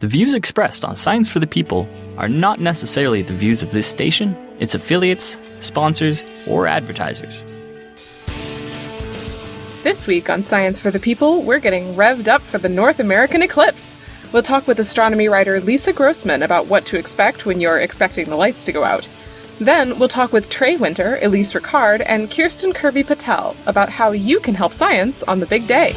The views expressed on Science for the People are not necessarily the views of this station, its affiliates, sponsors, or advertisers. This week on Science for the People, we're getting revved up for the North American eclipse. We'll talk with astronomy writer Lisa Grossman about what to expect when you're expecting the lights to go out. Then we'll talk with Trae Winter, Elise Ricard, and Kiersten Kirby-Patel about how you can help science on the big day.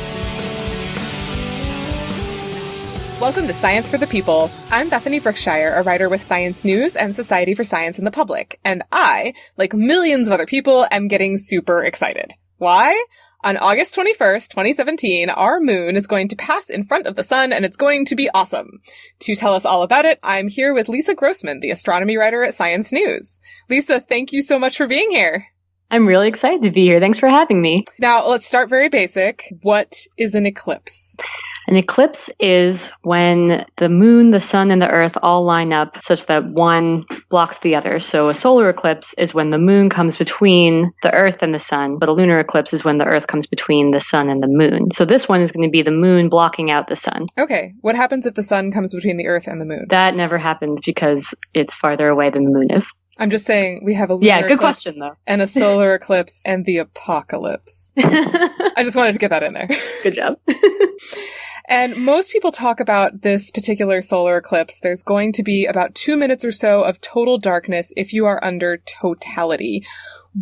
Welcome to Science for the People. I'm Bethany Brookshire, a writer with Science News and Society for Science in the Public, and I, like millions of other people, am getting super excited. Why? On August 21st, 2017, our moon is going to pass in front of the sun, and it's going to be awesome. To tell us all about it, I'm here with Lisa Grossman, the astronomy writer at Science News. Lisa, thank you so much for being here. I'm really excited to be here. Thanks for having me. Now, let's start very basic. What is an eclipse? An eclipse is when the moon, the sun, and the earth all line up such that one blocks the other. So a solar eclipse is when the moon comes between the earth and the sun, but a lunar eclipse is when the earth comes between the sun and the moon. So this one is going to be the moon blocking out the sun. Okay. What happens if the sun comes between the earth and the moon? That never happens because it's farther away than the moon is. I'm just saying we have a lunar good eclipse question, though. and a solar eclipse and the apocalypse. I just wanted to get that in there. Good job. And most people talk about this particular solar eclipse. There's going to be about 2 minutes or so of total darkness if you are under totality.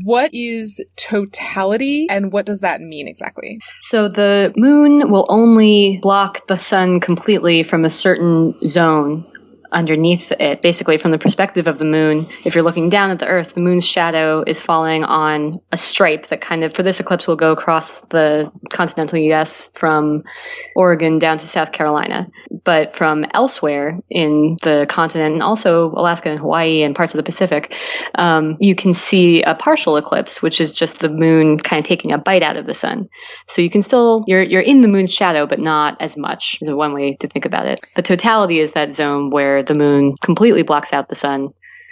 What is totality and what does that mean exactly? So the moon will only block the sun completely from a certain zone underneath it. Basically, from the perspective of the moon, if you're looking down at the earth, the moon's shadow is falling on a stripe that kind of, for this eclipse, will go across the continental U.S. from Oregon down to South Carolina. But from elsewhere in the continent, and also Alaska and Hawaii and parts of the Pacific, you can see a partial eclipse, which is just the moon kind of taking a bite out of the sun. So you can still, you're in the moon's shadow, but not as much, is one way to think about it. But totality is that zone where the moon completely blocks out the sun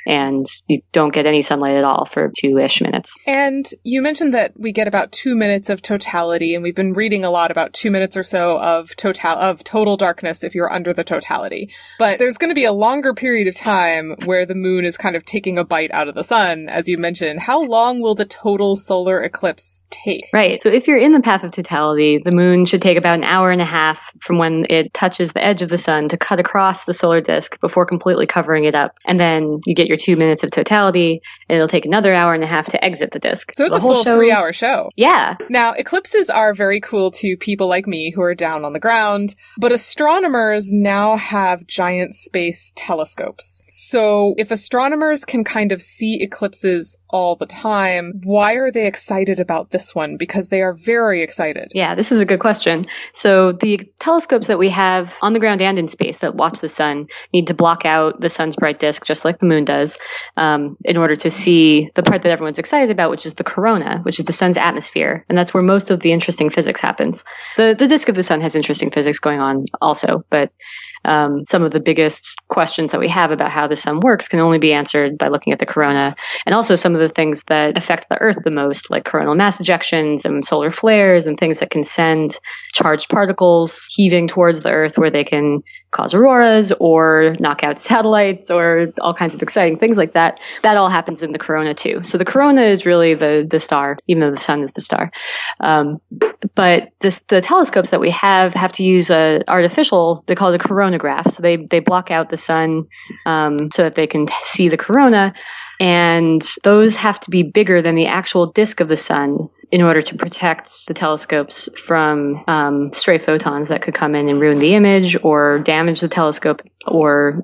and you don't get any sunlight at all for 2-ish minutes. And you mentioned that we get about 2 minutes of totality, and we've been reading a lot about 2 minutes or so of total darkness if you're under the totality. But there's going to be a longer period of time where the moon is kind of taking a bite out of the sun, as you mentioned. How long will the total solar eclipse take? Right. So if you're in the path of totality, the moon should take about an hour and a half from when it touches the edge of the sun to cut across the solar disk before completely covering it up. And then you get your 2 minutes of totality, and it'll take another hour and a half to exit the disk. So it's a full 3-hour show. Yeah. Now, eclipses are very cool to people like me who are down on the ground, but astronomers now have giant space telescopes. So if astronomers can kind of see eclipses all the time, why are they excited about this one? Because they are very excited. Yeah, this is a good question. So the telescopes that we have on the ground and in space that watch the sun need to block out the sun's bright disk, just like the moon does, in order to see the part that everyone's excited about, which is the corona, which is the sun's atmosphere. And that's where most of the interesting physics happens. The disk of the sun has interesting physics going on also, but some of the biggest questions that we have about how the sun works can only be answered by looking at the corona. And also some of the things that affect the Earth the most, like coronal mass ejections and solar flares and things that can send charged particles heaving towards the Earth where they can cause auroras or knock out satellites or all kinds of exciting things like that. That all happens in the corona too. So the corona is really the star, even though the sun is the star. But the telescopes that we have to use a artificial, they call it a coronagraph. So they block out the sun so that they can see the corona. And those have to be bigger than the actual disk of the sun in order to protect the telescopes from stray photons that could come in and ruin the image or damage the telescope or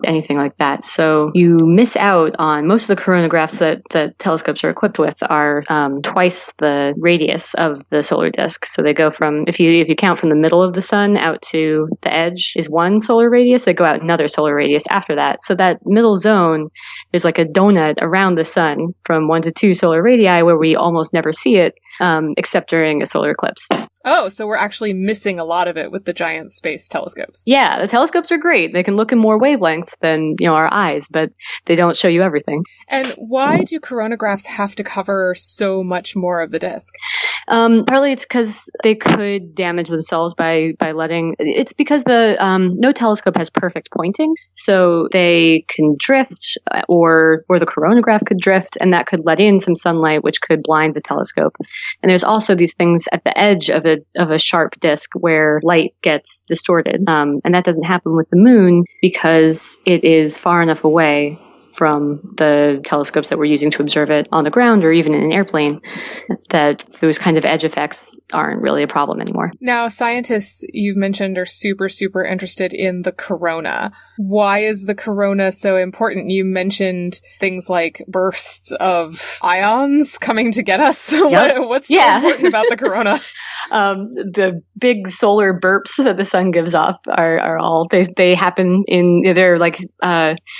anything like that. So you miss out on most of the coronagraphs that telescopes are equipped with are twice the radius of the solar disk. So they go from, if you count from the middle of the sun out to the edge is one solar radius, they go out another solar radius after that. So that middle zone, there's like a donut around the sun from 1 to 2 solar radii where we almost never see it. except during a solar eclipse. Oh, so we're actually missing a lot of it with the giant space telescopes. Yeah, the telescopes are great. They can look in more wavelengths than, our eyes, but they don't show you everything. And why do coronagraphs have to cover so much more of the disk? Partly it's because they could damage themselves by letting... It's because no telescope has perfect pointing, so they can drift, or the coronagraph could drift, and that could let in some sunlight, which could blind the telescope. And there's also these things at the edge of a sharp disk where light gets distorted. And that doesn't happen with the moon because it is far enough away from the telescopes that we're using to observe it on the ground or even in an airplane that those kind of edge effects aren't really a problem anymore. Now, scientists you've mentioned are super, super interested in the corona. Why is the corona so important? You mentioned things like bursts of ions coming to get us. Yep. What's so important about the corona? The big solar burps that the sun gives off are all, they happen they're like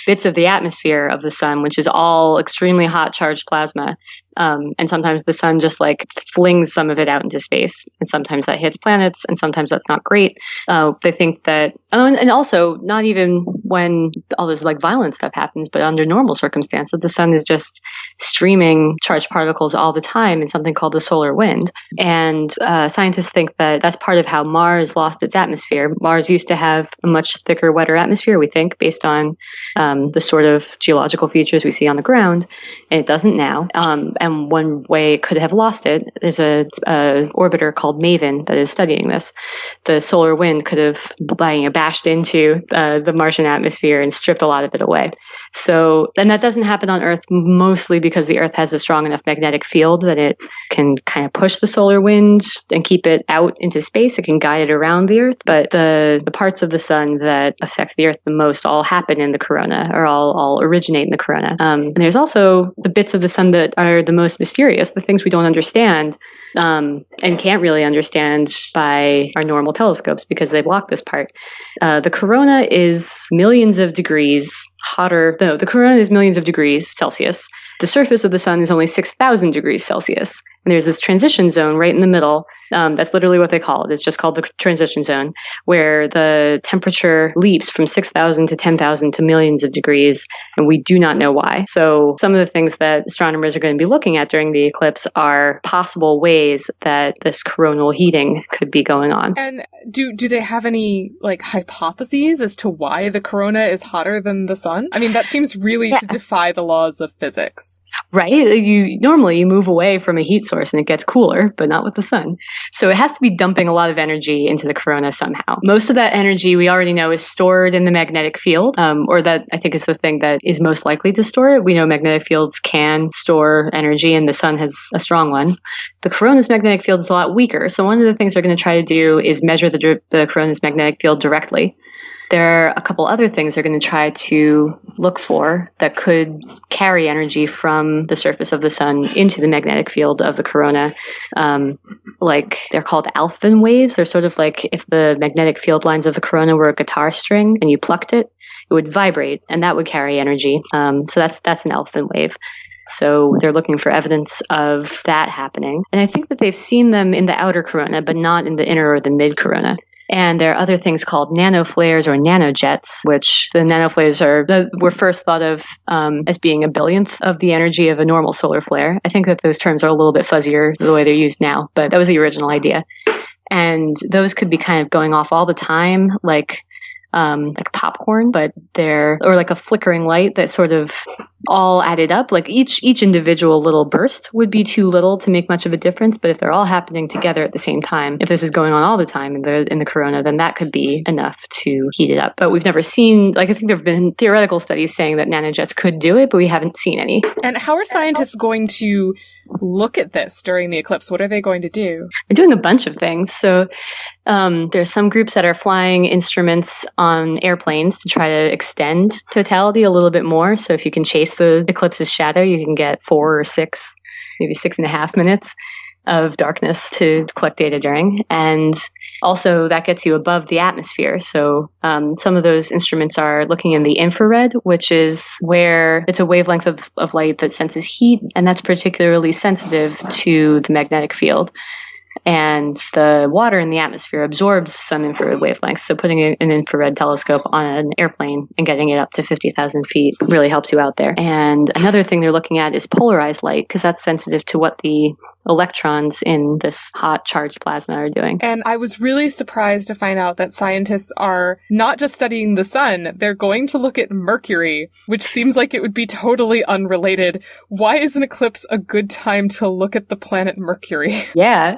bits of the atmosphere of the sun, which is all extremely hot charged plasma. And sometimes the sun just like flings some of it out into space. And sometimes that hits planets, and sometimes that's not great. They think that, and also not even when all this like violent stuff happens, but under normal circumstances, the sun is just streaming charged particles all the time in something called the solar wind. And scientists think that that's part of how Mars lost its atmosphere. Mars used to have a much thicker, wetter atmosphere, we think, based on the sort of geological features we see on the ground. And it doesn't now. And one way it could have lost it is a orbiter called MAVEN that is studying this. The solar wind could have bashed into the Martian atmosphere and stripped a lot of it away. So, and that doesn't happen on Earth mostly because the Earth has a strong enough magnetic field that it can kind of push the solar wind and keep it out into space. It can guide it around the Earth. But the parts of the sun that affect the Earth the most all happen in the corona, or all originate in the corona. And there's also the bits of the sun that are the most mysterious, the things we don't understand and can't really understand by our normal telescopes because they block this part. The corona is millions of degrees hotter. No, the corona is millions of degrees Celsius. The surface of the sun is only 6,000 degrees Celsius. And there's this transition zone right in the middle. That's literally what they call it. It's just called the transition zone, where the temperature leaps from 6,000 to 10,000 to millions of degrees, and we do not know why. So some of the things that astronomers are going to be looking at during the eclipse are possible ways that this coronal heating could be going on. And do they have any like hypotheses as to why the corona is hotter than the sun? I mean, that seems really to defy the laws of physics. Right? Normally you move away from a heat source and it gets cooler, but not with the sun. So it has to be dumping a lot of energy into the corona somehow. Most of that energy we already know is stored in the magnetic field, or that I think is the thing that is most likely to store it. We know magnetic fields can store energy, and the sun has a strong one. The corona's magnetic field is a lot weaker. So one of the things we're going to try to do is measure the corona's magnetic field directly. There are a couple other things they're going to try to look for that could carry energy from the surface of the sun into the magnetic field of the corona. Like they're called Alfvén waves. They're sort of like if the magnetic field lines of the corona were a guitar string and you plucked it, it would vibrate and that would carry energy. So that's an Alfvén wave. So they're looking for evidence of that happening. And I think that they've seen them in the outer corona, but not in the inner or the mid corona. And there are other things called nanoflares or nanojets, which the nanoflares were first thought of as being a billionth of the energy of a normal solar flare. I think that those terms are a little bit fuzzier the way they're used now, but that was the original idea. And those could be kind of going off all the time, like popcorn, but or like a flickering light that sort of all added up. Like each individual little burst would be too little to make much of a difference, but if they're all happening together at the same time, if this is going on all the time in the corona, then that could be enough to heat it up. But we've never seen, I think there have been theoretical studies saying that nanojets could do it, but we haven't seen any. And how are scientists going to look at this during the eclipse? What are they going to do? They're doing a bunch of things. So there's some groups that are flying instruments on airplanes to try to extend totality a little bit more. So if you can chase the eclipse's shadow, you can get 4 or 6, maybe 6.5 minutes. of darkness to collect data during. And also, that gets you above the atmosphere. So some of those instruments are looking in the infrared, which is where it's a wavelength of light that senses heat, and that's particularly sensitive to the magnetic field. And the water in the atmosphere absorbs some infrared wavelengths. So putting an infrared telescope on an airplane and getting it up to 50,000 feet really helps you out there. And another thing they're looking at is polarized light, because that's sensitive to what the electrons in this hot charged plasma are doing. And I was really surprised to find out that scientists are not just studying the sun, they're going to look at Mercury, which seems like it would be totally unrelated. Why is an eclipse a good time to look at the planet Mercury? Yeah.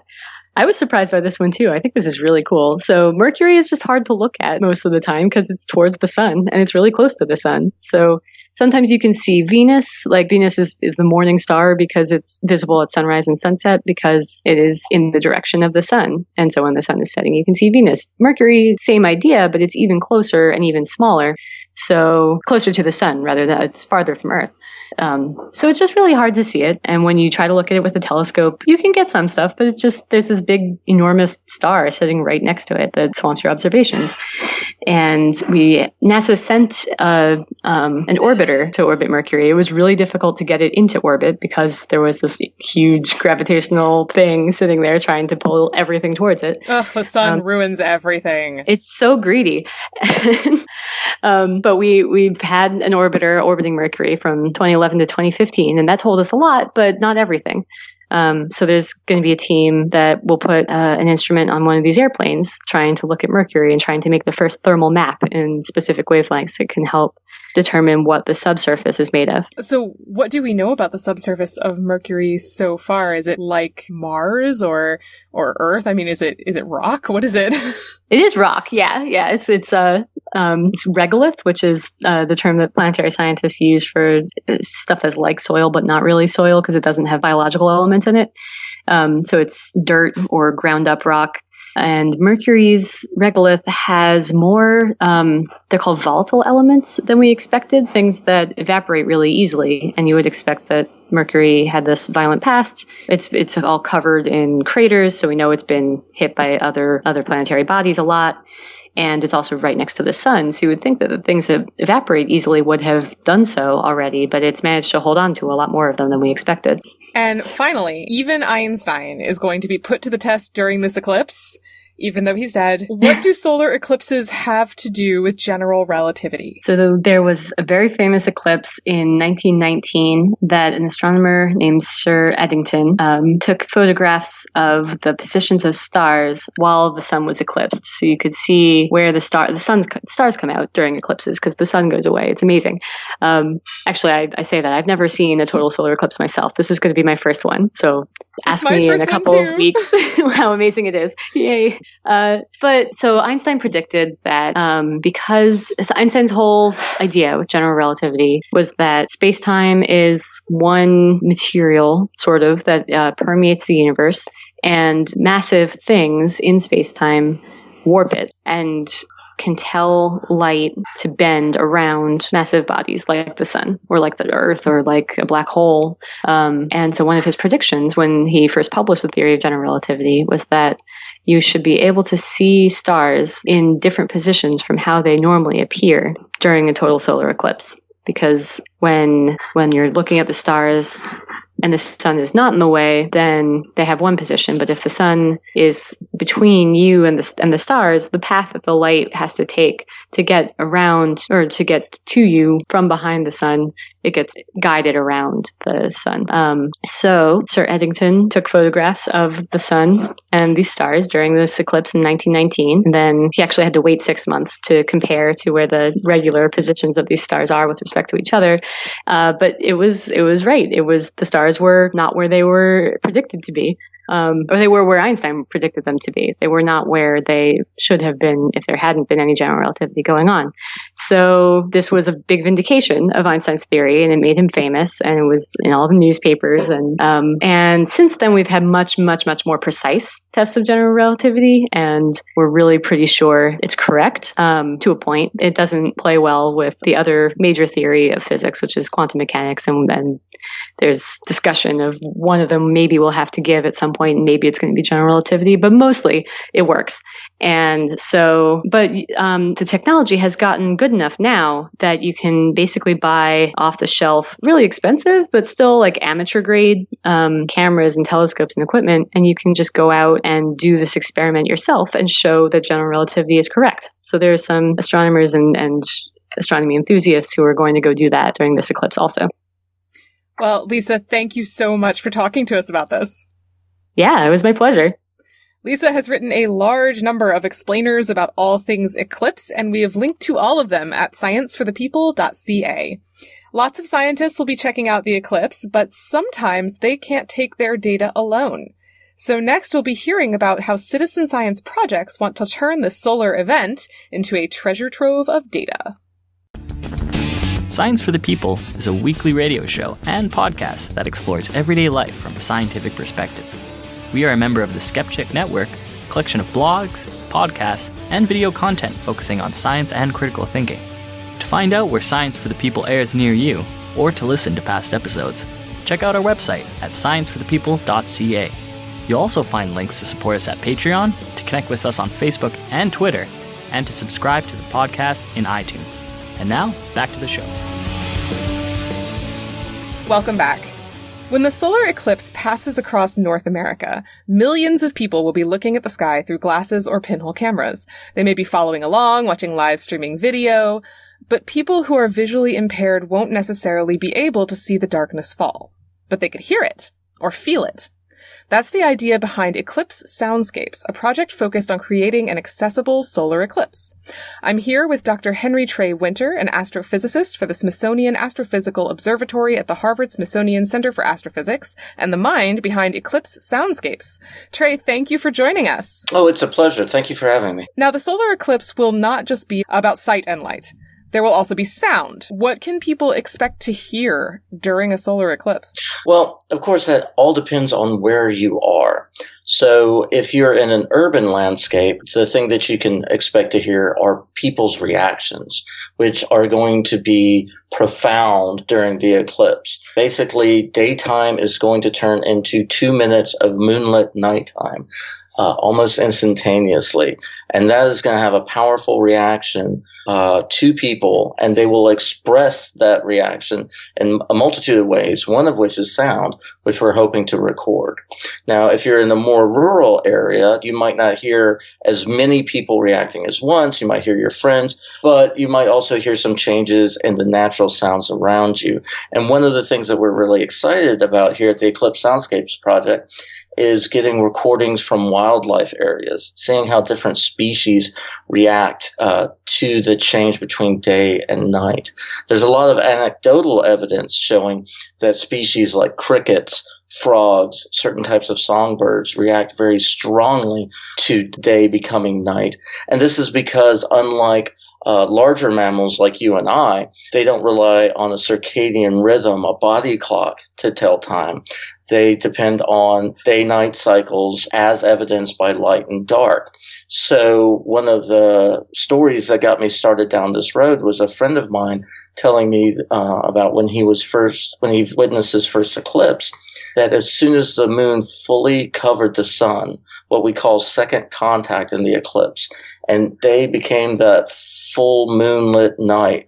I was surprised by this one too. I think this is really cool. So Mercury is just hard to look at most of the time because it's towards the sun and it's really close to the sun. So sometimes you can see Venus. Like Venus is the morning star because it's visible at sunrise and sunset because it is in the direction of the sun. And so when the sun is setting, you can see Venus. Mercury, same idea, but it's even closer and even smaller. So closer to the sun rather than it's farther from Earth. So it's just really hard to see it. And when you try to look at it with a telescope, you can get some stuff, but it's just, there's this big, enormous star sitting right next to it that swamps your observations. And NASA sent an orbiter to orbit Mercury. It was really difficult to get it into orbit because there was this huge gravitational thing sitting there trying to pull everything towards it. Ugh, the sun ruins everything. It's so greedy. But we've had an orbiter orbiting Mercury from 2011 to 2015, and that told us a lot, but not everything. So there's going to be a team that will put an instrument on one of these airplanes trying to look at Mercury and trying to make the first thermal map in specific wavelengths that can help determine what the subsurface is made of. So what do we know about the subsurface of Mercury so far? Is it like Mars or Earth? I mean, is it rock? What is it? It is rock. Yeah. It's regolith, which is the term that planetary scientists use for stuff that's like soil, but not really soil because it doesn't have biological elements in it. So it's dirt or ground up rock. And Mercury's regolith has more, they're called volatile elements than we expected, things that evaporate really easily. And you would expect that Mercury had this violent past. It's all covered in craters, so we know it's been hit by other planetary bodies a lot. And it's also right next to the sun, so you would think that the things that evaporate easily would have done so already, but it's managed to hold on to a lot more of them than we expected. And finally, even Einstein is going to be put to the test during this eclipse, even though he's dead. What do solar eclipses have to do with general relativity? So there was a very famous eclipse in 1919 that an astronomer named Sir Eddington took photographs of the positions of stars while the sun was eclipsed. So you could see where the stars come out during eclipses because the sun goes away. It's amazing. Actually, I say that. I've never seen a total solar eclipse myself. This is going to be my first one. So ask me in a couple of weeks how amazing it is. Yay. But so Einstein predicted that because Einstein's whole idea with general relativity was that space-time is one material, sort of, that permeates the universe, and massive things in space-time warp it and can tell light to bend around massive bodies like the sun or like the earth or like a black hole. And so one of his predictions when he first published the theory of general relativity was that you should be able to see stars in different positions from how they normally appear during a total solar eclipse. Because when you're looking at the stars and the sun is not in the way, then they have one position. But if the sun is between you and the stars, the path that the light has to take to get around or to get to you from behind the sun, it gets guided around the sun. So Sir Eddington took photographs of the sun and these stars during this eclipse in 1919. And then he actually had to wait 6 months to compare to where the regular positions of these stars are with respect to each other. But it was right. The stars were not where they were predicted to be. Or they were where Einstein predicted them to be. They were not where they should have been if there hadn't been any general relativity going on. So this was a big vindication of Einstein's theory, and it made him famous, and it was in all the newspapers. And since then, we've had much, much, much more precise tests of general relativity, and we're really pretty sure it's correct to a point. It doesn't play well with the other major theory of physics, which is quantum mechanics, and there's discussion of one of them maybe we'll have to give at some point, maybe it's going to be general relativity, but mostly it works. And so, but the technology has gotten good enough now that you can basically buy off the shelf, really expensive, but still like amateur grade cameras and telescopes and equipment. And you can just go out and do this experiment yourself and show that general relativity is correct. So there's some astronomers and astronomy enthusiasts who are going to go do that during this eclipse also. Well, Lisa, thank you so much for talking to us about this. Yeah, it was my pleasure. Lisa has written a large number of explainers about all things eclipse, and we have linked to all of them at scienceforthepeople.ca. Lots of scientists will be checking out the eclipse, but sometimes they can't take their data alone. So next we'll be hearing about how citizen science projects want to turn this solar event into a treasure trove of data. Science for the People is a weekly radio show and podcast that explores everyday life from a scientific perspective. We are a member of the Skeptic Network, a collection of blogs, podcasts, and video content focusing on science and critical thinking. To find out where Science for the People airs near you, or to listen to past episodes, check out our website at scienceforthepeople.ca. You'll also find links to support us at Patreon, to connect with us on Facebook and Twitter, and to subscribe to the podcast in iTunes. And now, back to the show. Welcome back. When the solar eclipse passes across North America, millions of people will be looking at the sky through glasses or pinhole cameras. They may be following along, watching live streaming video, but people who are visually impaired won't necessarily be able to see the darkness fall. But they could hear it, or feel it. That's the idea behind Eclipse Soundscapes, a project focused on creating an accessible solar eclipse. I'm here with Dr. Henry Trae Winter, an astrophysicist for the Smithsonian Astrophysical Observatory at the Harvard-Smithsonian Center for Astrophysics, and the mind behind Eclipse Soundscapes. Trae, thank you for joining us. Oh, it's a pleasure. Thank you for having me. Now, the solar eclipse will not just be about sight and light. There will also be sound. What can people expect to hear during a solar eclipse? Well, of course, that all depends on where you are. So if you're in an urban landscape, the thing that you can expect to hear are people's reactions, which are going to be profound during the eclipse. Basically, daytime is going to turn into 2 minutes of moonlit nighttime. Almost instantaneously. And that is going to have a powerful reaction to people, and they will express that reaction in a multitude of ways, one of which is sound, which we're hoping to record. Now, if you're in a more rural area, you might not hear as many people reacting as once. You might hear your friends, but you might also hear some changes in the natural sounds around you. And one of the things that we're really excited about here at the Eclipse Soundscapes project is getting recordings from wildlife areas, seeing how different species react to the change between day and night. There's a lot of anecdotal evidence showing that species like crickets, frogs, certain types of songbirds react very strongly to day becoming night. And this is because unlike larger mammals like you and I, they don't rely on a circadian rhythm, a body clock to tell time. They depend on day-night cycles as evidenced by light and dark. So one of the stories that got me started down this road was a friend of mine telling me about when he witnessed his first eclipse, that as soon as the moon fully covered the sun, what we call second contact in the eclipse, and day became that full moonlit night,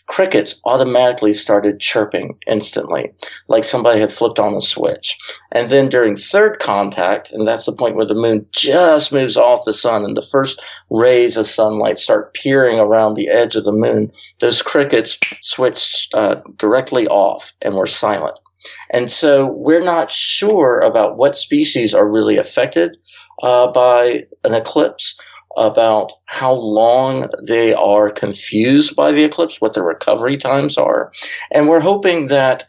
crickets automatically started chirping instantly, like somebody had flipped on a switch. And then during third contact, and that's the point where the moon just moves off the sun and the first rays of sunlight start peering around the edge of the moon, those crickets switched directly off and were silent. And so we're not sure about what species are really affected by an eclipse, about how long they are confused by the eclipse, what the recovery times are. And we're hoping that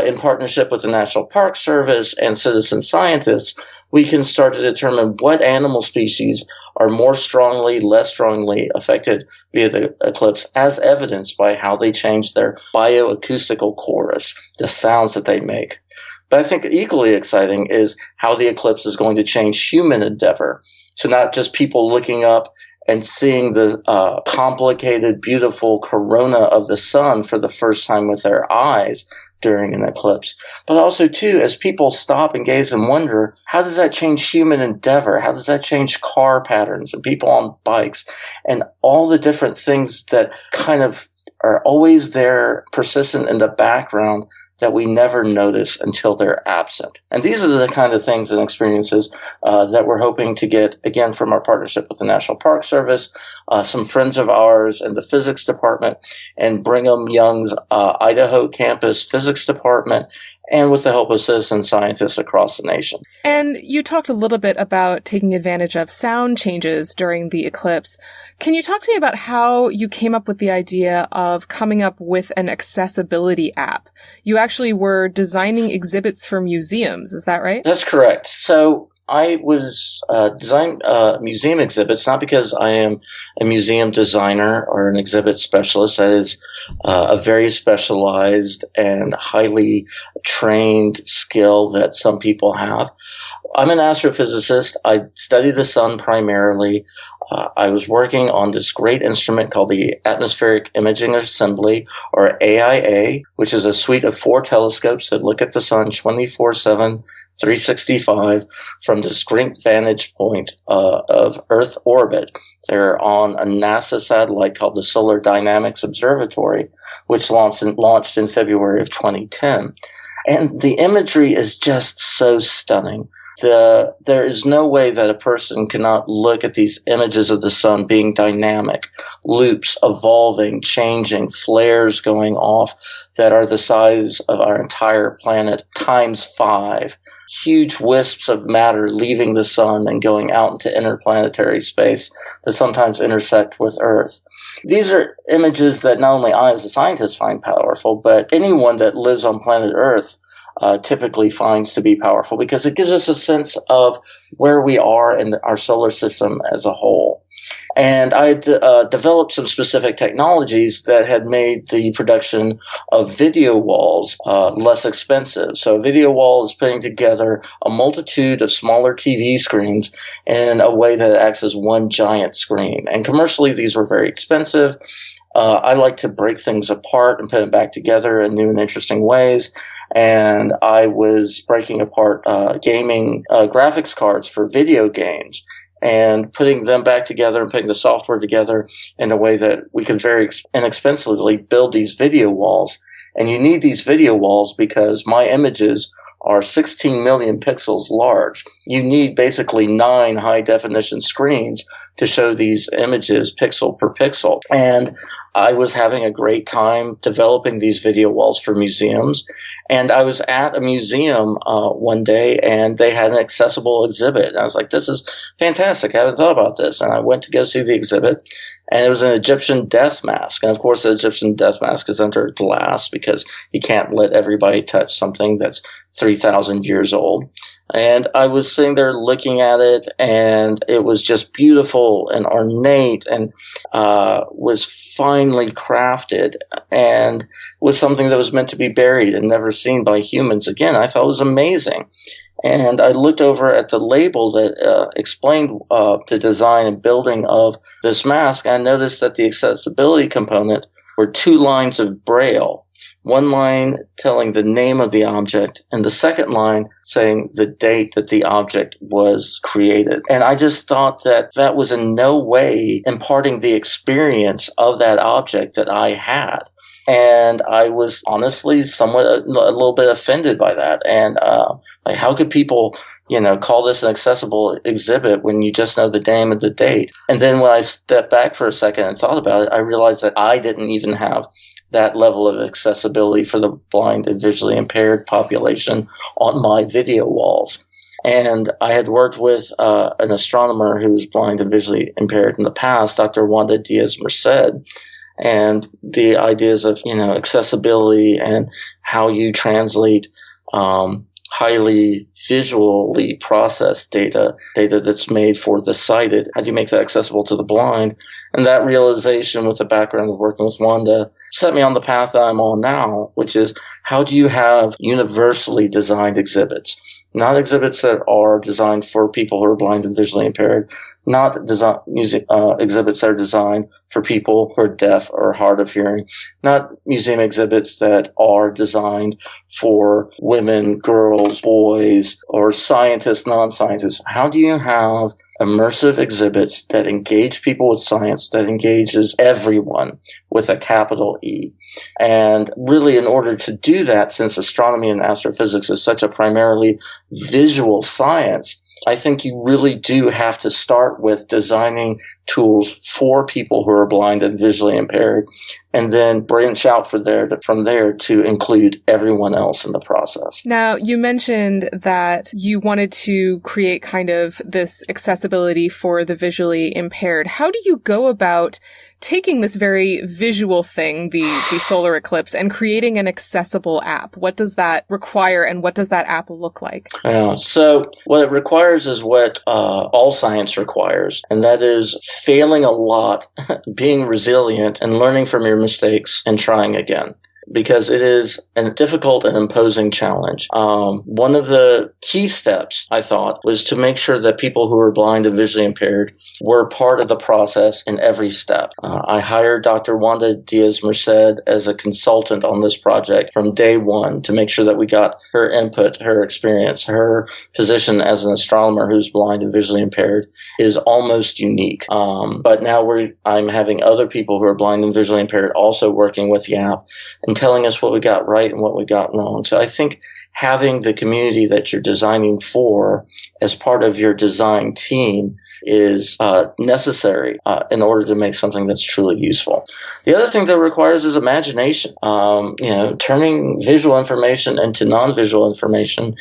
in partnership with the National Park Service and citizen scientists, we can start to determine what animal species are more strongly, less strongly affected via the eclipse, as evidenced by how they change their bioacoustical chorus, the sounds that they make. But I think equally exciting is how the eclipse is going to change human endeavor. So not just people looking up and seeing the complicated, beautiful corona of the sun for the first time with their eyes during an eclipse. But also, too, as people stop and gaze and wonder, how does that change human endeavor? How does that change car patterns and people on bikes and all the different things that kind of are always there, persistent in the background, that we never notice until they're absent. And these are the kind of things and experiences that we're hoping to get, again, from our partnership with the National Park Service, some friends of ours in the physics department, and Brigham Young's Idaho campus physics department, and with the help of citizen scientists across the nation. And you talked a little bit about taking advantage of sound changes during the eclipse. Can you talk to me about how you came up with the idea of coming up with an accessibility app? You actually were designing exhibits for museums, is that right? That's correct. So I was designing museum exhibits, not because I am a museum designer or an exhibit specialist. That is a very specialized and highly trained skill that some people have. I'm an astrophysicist. I study the sun primarily. I was working on this great instrument called the Atmospheric Imaging Assembly, or AIA, which is a suite of 4 telescopes that look at the sun 24/7, 365 from the discrete vantage point of Earth orbit. They're on a NASA satellite called the Solar Dynamics Observatory, which launched in February of 2010. And the imagery is just so stunning. There is no way that a person cannot look at these images of the sun being dynamic, loops evolving, changing, flares going off that are the size of our entire planet times 5. Huge wisps of matter leaving the sun and going out into interplanetary space that sometimes intersect with Earth. These are images that not only I as a scientist find powerful, but anyone that lives on planet Earth typically finds to be powerful, because it gives us a sense of where we are in our solar system as a whole. And I developed some specific technologies that had made the production of video walls less expensive. So a video wall is putting together a multitude of smaller TV screens in a way that acts as one giant screen. And commercially, these were very expensive. I like to break things apart and put it back together in new and interesting ways. And I was breaking apart gaming graphics cards for video games and putting them back together and putting the software together in a way that we could very inexpensively build these video walls. And you need these video walls because my images are 16 million pixels large. You need basically 9 high-definition screens to show these images pixel per pixel. And I was having a great time developing these video walls for museums. And I was at a museum one day, and they had an accessible exhibit. And I was like, this is fantastic. I haven't thought about this. And I went to go see the exhibit, and it was an Egyptian death mask. And, of course, the Egyptian death mask is under glass because you can't let everybody touch something that's 3,000 years old. And I was sitting there looking at it, and it was just beautiful and ornate and was finely crafted and was something that was meant to be buried and never seen by humans again. I thought it was amazing. And I looked over at the label that explained the design and building of this mask, and I noticed that the accessibility component were 2 lines of Braille. One line telling the name of the object, and the second line saying the date that the object was created. And I just thought that that was in no way imparting the experience of that object that I had. And I was honestly somewhat a little bit offended by that. And like, how could people, call this an accessible exhibit when you just know the name and the date? And then when I stepped back for a second and thought about it, I realized that I didn't even have that level of accessibility for the blind and visually impaired population on my video walls. And I had worked with an astronomer who was blind and visually impaired in the past, Dr. Wanda Diaz-Merced, and the ideas of, accessibility and how you translate highly visually processed data that's made for the sighted. How do you make that accessible to the blind? And that realization, with the background of working with Wanda, set me on the path that I'm on now, which is how do you have universally designed exhibits not exhibits that are designed for people who are blind and visually impaired, not exhibits that are designed for people who are deaf or hard of hearing, not museum exhibits that are designed for women, girls, boys, or scientists, non-scientists. How do you have immersive exhibits that engage people with science, that engages everyone with a capital E? And really, in order to do that, since astronomy and astrophysics is such a primarily visual science, I think you really do have to start with designing tools for people who are blind and visually impaired, and then branch out from there to include everyone else in the process. Now, you mentioned that you wanted to create kind of this accessibility for the visually impaired. How do you go about taking this very visual thing, the solar eclipse, and creating an accessible app? What does that require, and what does that app look like? So what it requires is what all science requires, and that is failing a lot, being resilient, and learning from your mistakes and trying again, because it is a difficult and imposing challenge. One of the key steps, I thought, was to make sure that people who were blind and visually impaired were part of the process in every step. I hired Dr. Wanda Diaz-Merced as a consultant on this project from day one to make sure that we got her input, her experience. Her position as an astronomer who's blind and visually impaired is almost unique. But now I'm having other people who are blind and visually impaired also working with the app and telling us what we got right and what we got wrong. So I think having the community that you're designing for as part of your design team is necessary in order to make something that's truly useful. The other thing that requires is imagination. Turning visual information into non-visual information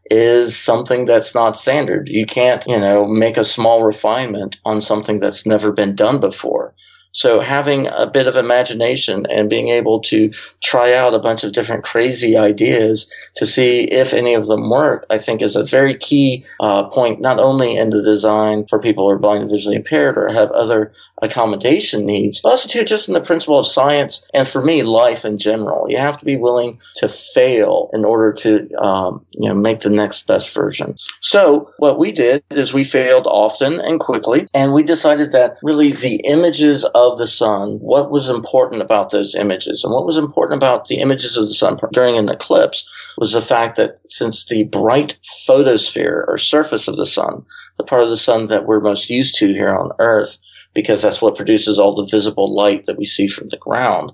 is something that's not standard. You can't, make a small refinement on something that's never been done before. So having a bit of imagination and being able to try out a bunch of different crazy ideas to see if any of them work, I think is a very key point, not only in the design for people who are blind and visually impaired or have other accommodation needs, but also too just in the principle of science and, for me, life in general. You have to be willing to fail in order to make the next best version. So what we did is we failed often and quickly, and we decided that really the images of the sun, what was important about those images, and what was important about the images of the sun during an eclipse was the fact that since the bright photosphere or surface of the sun, the part of the sun that we're most used to here on Earth, because that's what produces all the visible light that we see from the ground,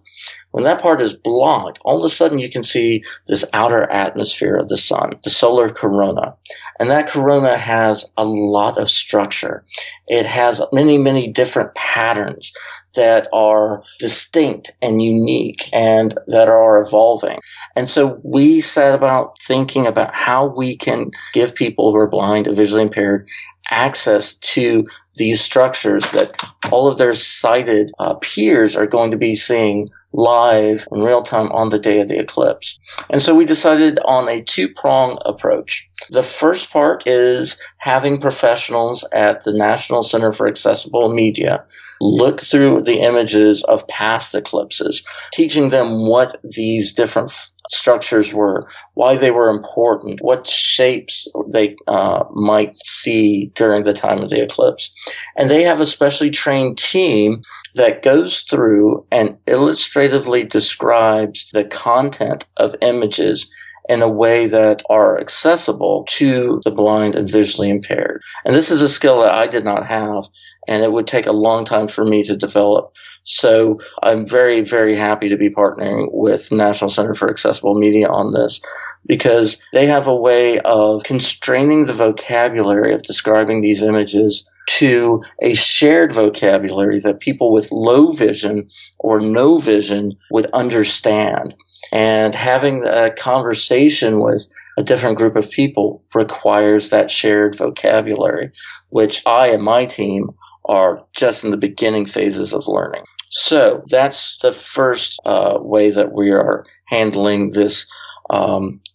when that part is blocked, all of a sudden you can see this outer atmosphere of the sun, the solar corona. And that corona has a lot of structure. It has many, many different patterns that are distinct and unique and that are evolving. And so we set about thinking about how we can give people who are blind and visually impaired access to these structures that all of their sighted peers are going to be seeing live in real time on the day of the eclipse. And so we decided on a two-prong approach. The first part is having professionals at the National Center for Accessible Media look through the images of past eclipses, teaching them what these different structures were, why they were important, what shapes they might see during the time of the eclipse. And they have a specially trained team that goes through and illustratively describes the content of images in a way that are accessible to the blind and visually impaired. And this is a skill that I did not have, and it would take a long time for me to develop. So I'm very, very happy to be partnering with National Center for Accessible Media on this, because they have a way of constraining the vocabulary of describing these images to a shared vocabulary that people with low vision or no vision would understand. And having a conversation with a different group of people requires that shared vocabulary, which I and my team are just in the beginning phases of learning. So that's the first way that we are handling this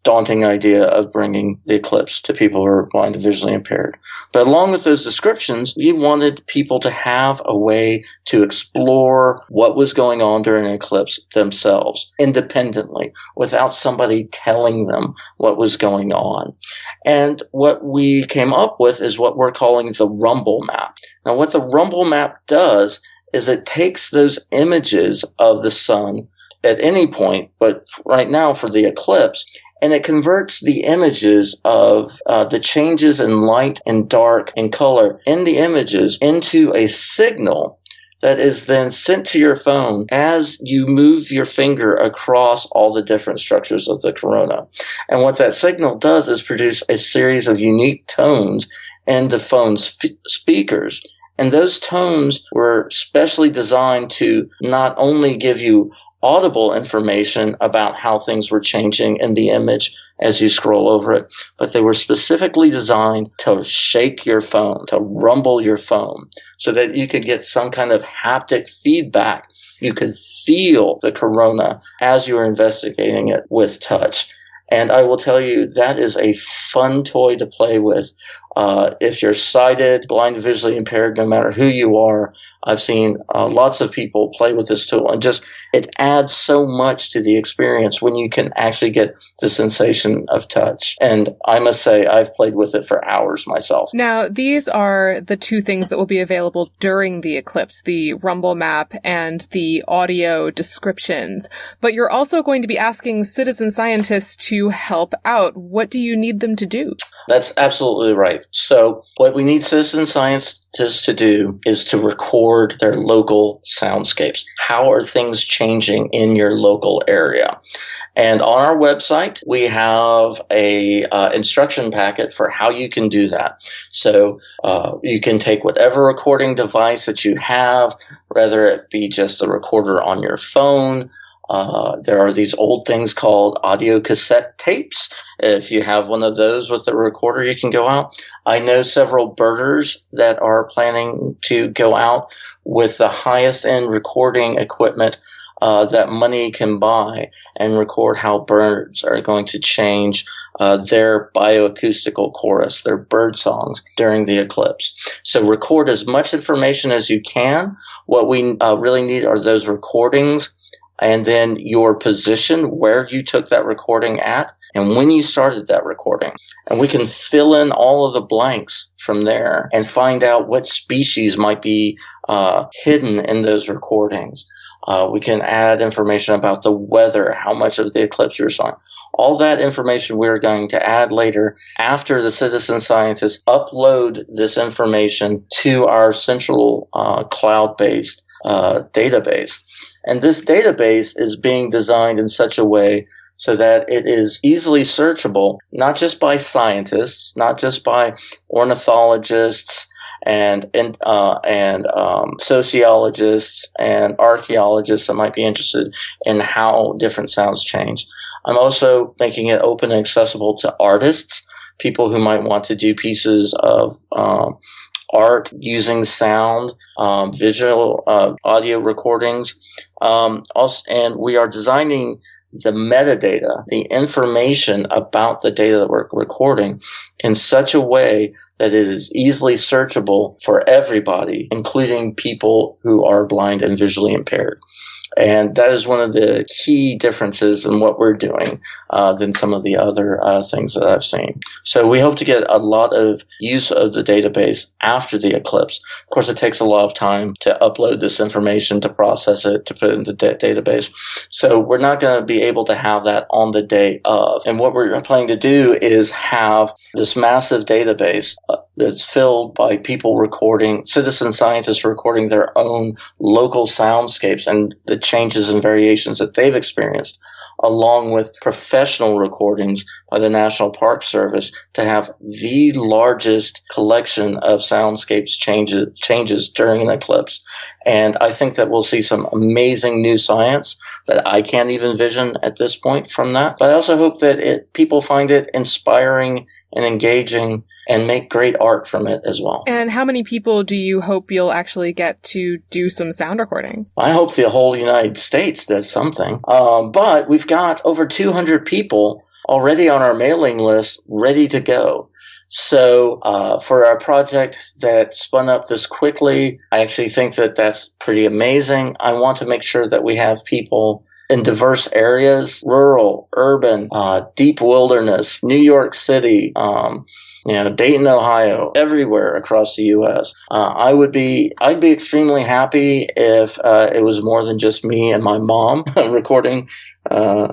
daunting idea of bringing the eclipse to people who are blind and visually impaired. But along with those descriptions, we wanted people to have a way to explore what was going on during an eclipse themselves, independently, without somebody telling them what was going on. And what we came up with is what we're calling the rumble map. Now, what the rumble map does is it takes those images of the sun at any point, but right now for the eclipse, and it converts the images of the changes in light and dark and color in the images into a signal that is then sent to your phone as you move your finger across all the different structures of the corona. And what that signal does is produce a series of unique tones in the phone's speakers. And those tones were specially designed to not only give you audible information about how things were changing in the image as you scroll over it, but they were specifically designed to shake your phone, to rumble your phone, so that you could get some kind of haptic feedback. You could feel the corona as you were investigating it with touch. And I will tell you, that is a fun toy to play with. If you're sighted, blind, visually impaired, no matter who you are, I've seen lots of people play with this tool. And just, it adds so much to the experience when you can actually get the sensation of touch. And I must say, I've played with it for hours myself. Now, these are the two things that will be available during the eclipse, the rumble map and the audio descriptions. But you're also going to be asking citizen scientists to help out. What do you need them to do? That's absolutely right. So what we need citizen scientists to do is to record their local soundscapes. How are things changing in your local area? And on our website, we have a instruction packet for how you can do that. So you can take whatever recording device that you have, whether it be just the recorder on your phone. There are these old things called audio cassette tapes. If you have one of those with a recorder, you can go out. I know several birders that are planning to go out with the highest end recording equipment that money can buy and record how birds are going to change their bioacoustical chorus, their bird songs during the eclipse. So record as much information as you can. What we really need are those recordings, and then your position, where you took that recording at, and when you started that recording. And we can fill in all of the blanks from there and find out what species might be hidden in those recordings. We can add information about the weather, how much of the eclipse you're seeing. All that information we're going to add later after the citizen scientists upload this information to our central cloud-based database. And this database is being designed in such a way so that it is easily searchable, not just by scientists, not just by ornithologists and sociologists and archaeologists that might be interested in how different sounds change. I'm also making it open and accessible to artists, people who might want to do pieces of art using sound, visual, audio recordings. And we are designing the metadata, the information about the data that we're recording in such a way that it is easily searchable for everybody, including people who are blind and visually impaired. And that is one of the key differences in what we're doing than some of the other things that I've seen. So we hope to get a lot of use of the database after the eclipse. Of course, it takes a lot of time to upload this information, to process it, to put it into the database. So we're not going to be able to have that on the day of. And what we're planning to do is have this massive database that's filled by people recording, citizen scientists recording their own local soundscapes and the changes and variations that they've experienced, along with professional recordings by the National Park Service, to have the largest collection of soundscapes changes during an eclipse. And I think that we'll see some amazing new science that I can't even envision at this point from that. But I also hope that people find it inspiring and engaging and make great art from it as well. And how many people do you hope you'll actually get to do some sound recordings? I hope the whole United States does something. But we've got over 200 people already on our mailing list, ready to go. So for our project that spun up this quickly, I actually think that that's pretty amazing. I want to make sure that we have people in diverse areas, rural, urban, deep wilderness, New York City, Dayton, Ohio, everywhere across the U.S. I'd be extremely happy if it was more than just me and my mom recording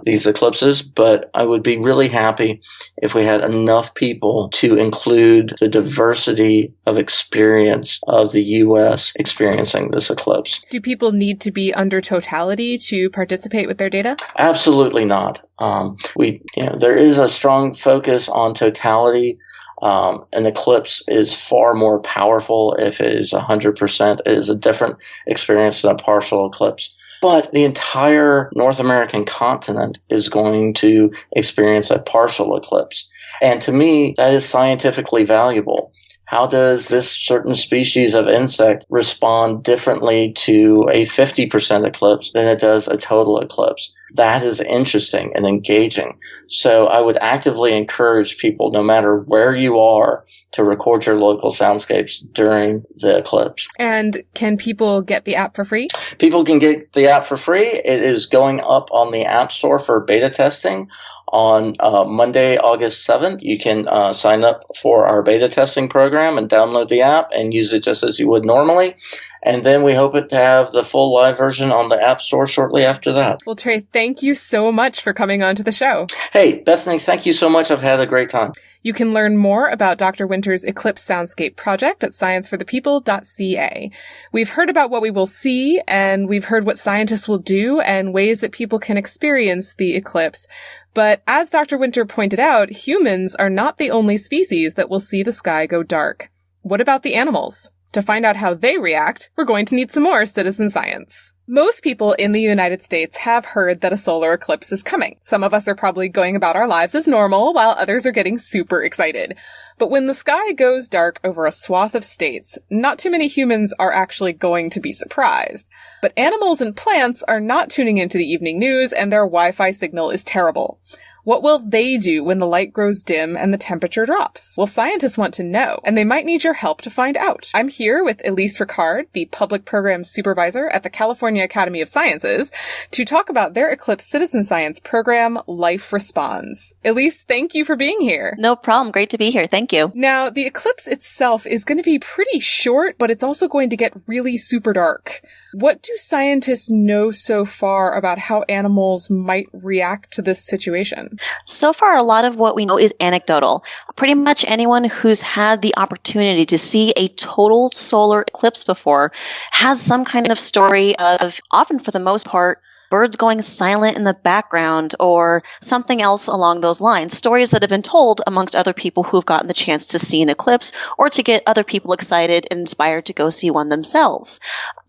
these eclipses, but I would be really happy if we had enough people to include the diversity of experience of the U.S. experiencing this eclipse. Do people need to be under totality to participate with their data? Absolutely not. There is a strong focus on totality. An eclipse is far more powerful if it is 100%. It is a different experience than a partial eclipse. But the entire North American continent is going to experience a partial eclipse. And to me, that is scientifically valuable. How does this certain species of insect respond differently to a 50% eclipse than it does a total eclipse? That is interesting and engaging. So I would actively encourage people, no matter where you are, to record your local soundscapes during the eclipse. And can people get the app for free? People can get the app for free. It is going up on the App Store for beta testing on Monday, August 7th. You can sign up for our beta testing program and download the app and use it just as you would normally. And then we hope to have the full live version on the App Store shortly after that. Well, Trae, thank you so much for coming on to the show. Hey, Bethany, thank you so much. I've had a great time. You can learn more about Dr. Winter's Eclipse Soundscape project at scienceforthepeople.ca. We've heard about what we will see, and we've heard what scientists will do and ways that people can experience the eclipse. But as Dr. Winter pointed out, humans are not the only species that will see the sky go dark. What about the animals? To find out how they react, we're going to need some more citizen science. Most people in the United States have heard that a solar eclipse is coming. Some of us are probably going about our lives as normal, while others are getting super excited. But when the sky goes dark over a swath of states, not too many humans are actually going to be surprised. But animals and plants are not tuning into the evening news, and their Wi-Fi signal is terrible. What will they do when the light grows dim and the temperature drops? Well, scientists want to know, and they might need your help to find out. I'm here with Elise Ricard, the Public Programs Supervisor at the California Academy of Sciences, to talk about their Eclipse Citizen Science program, Life Responds. Elise, thank you for being here. No problem. Great to be here. Thank you. Now, the eclipse itself is going to be pretty short, but it's also going to get really super dark. What do scientists know so far about how animals might react to this situation? So far, a lot of what we know is anecdotal. Pretty much anyone who's had the opportunity to see a total solar eclipse before has some kind of story of, often for the most part, birds going silent in the background or something else along those lines. Stories that have been told amongst other people who have gotten the chance to see an eclipse or to get other people excited and inspired to go see one themselves.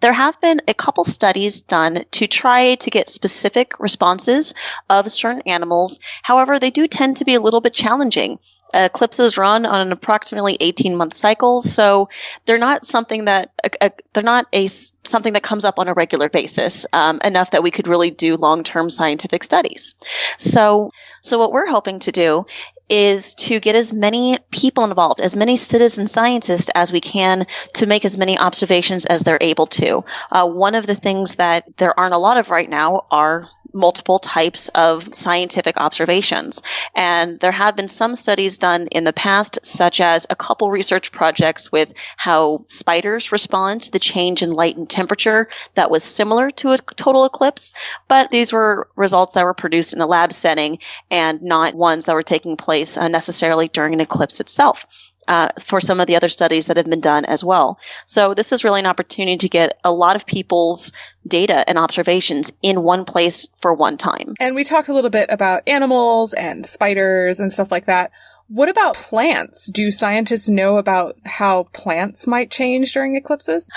There have been a couple studies done to try to get specific responses of certain animals. However, they do tend to be a little bit challenging. Eclipses run on an approximately 18-month cycle, so they're not something that something that comes up on a regular basis, enough that we could really do long-term scientific studies. So what we're hoping to do is to get as many people involved, as many citizen scientists as we can to make as many observations as they're able to. One of the things that there aren't a lot of right now are multiple types of scientific observations. And there have been some studies done in the past, such as a couple research projects with how spiders respond to the change in light and temperature that was similar to a total eclipse. But these were results that were produced in a lab setting and not ones that were taking place necessarily during an eclipse itself. For some of the other studies that have been done as well. So this is really an opportunity to get a lot of people's data and observations in one place for one time. And we talked a little bit about animals and spiders and stuff like that. What about plants? Do scientists know about how plants might change during eclipses?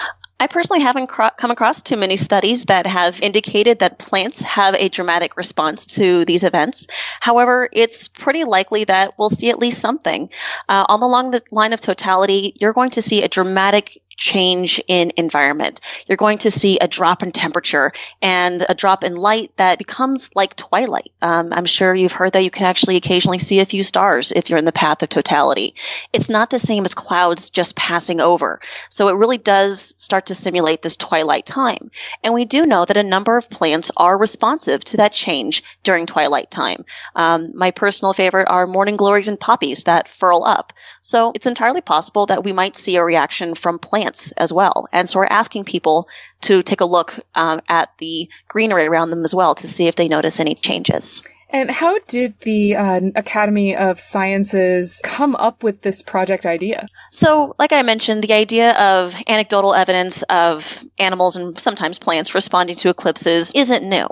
I personally haven't come across too many studies that have indicated that plants have a dramatic response to these events. However, it's pretty likely that we'll see at least something. Along the line of totality, you're going to see a dramatic change in environment. You're going to see a drop in temperature and a drop in light that becomes like twilight. I'm sure you've heard that you can actually occasionally see a few stars if you're in the path of totality. It's not the same as clouds just passing over. So it really does start to simulate this twilight time. And we do know that a number of plants are responsive to that change during twilight time. My personal favorite are morning glories and poppies that furl up. So it's entirely possible that we might see a reaction from plants as well. And so we're asking people to take a look at the greenery around them as well to see if they notice any changes. And how did the Academy of Sciences come up with this project idea? So, like I mentioned, the idea of anecdotal evidence of animals and sometimes plants responding to eclipses isn't new.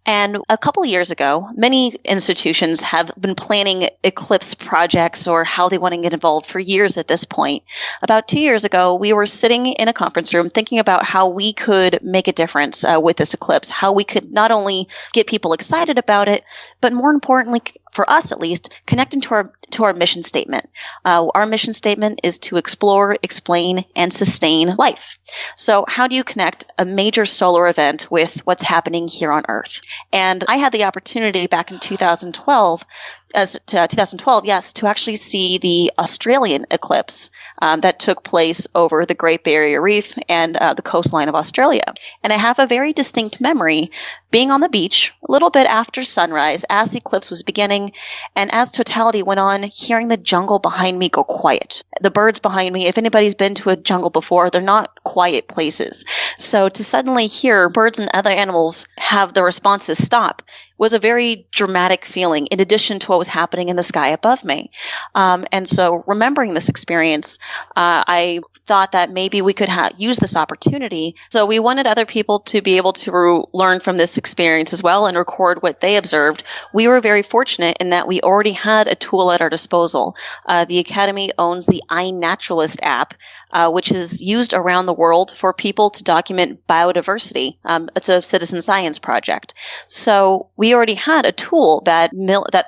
And a couple of years ago, many institutions have been planning eclipse projects or how they want to get involved for years at this point. About 2 years ago, we were sitting in a conference room thinking about how we could make a difference with this eclipse, how we could not only get people excited about it, but more importantly, for us at least, connect into our mission statement. Our mission statement is to explore, explain, and sustain life. So how do you connect a major solar event with what's happening here on Earth? And I had the opportunity back in 2012, to actually see the Australian eclipse that took place over the Great Barrier Reef and the coastline of Australia. And I have a very distinct memory being on the beach a little bit after sunrise as the eclipse was beginning, and as totality went on, hearing the jungle behind me go quiet. The birds behind me, if anybody's been to a jungle before, they're not quiet places. So to suddenly hear birds and other animals have the responses stop was a very dramatic feeling in addition to what was happening in the sky above me. And so remembering this experience, I thought that maybe we could use this opportunity. So we wanted other people to be able to learn from this experience as well and record what they observed. We were very fortunate in that we already had a tool at our disposal. The Academy owns the iNaturalist app, which is used around the world for people to document biodiversity. It's a citizen science project. So we already had a tool that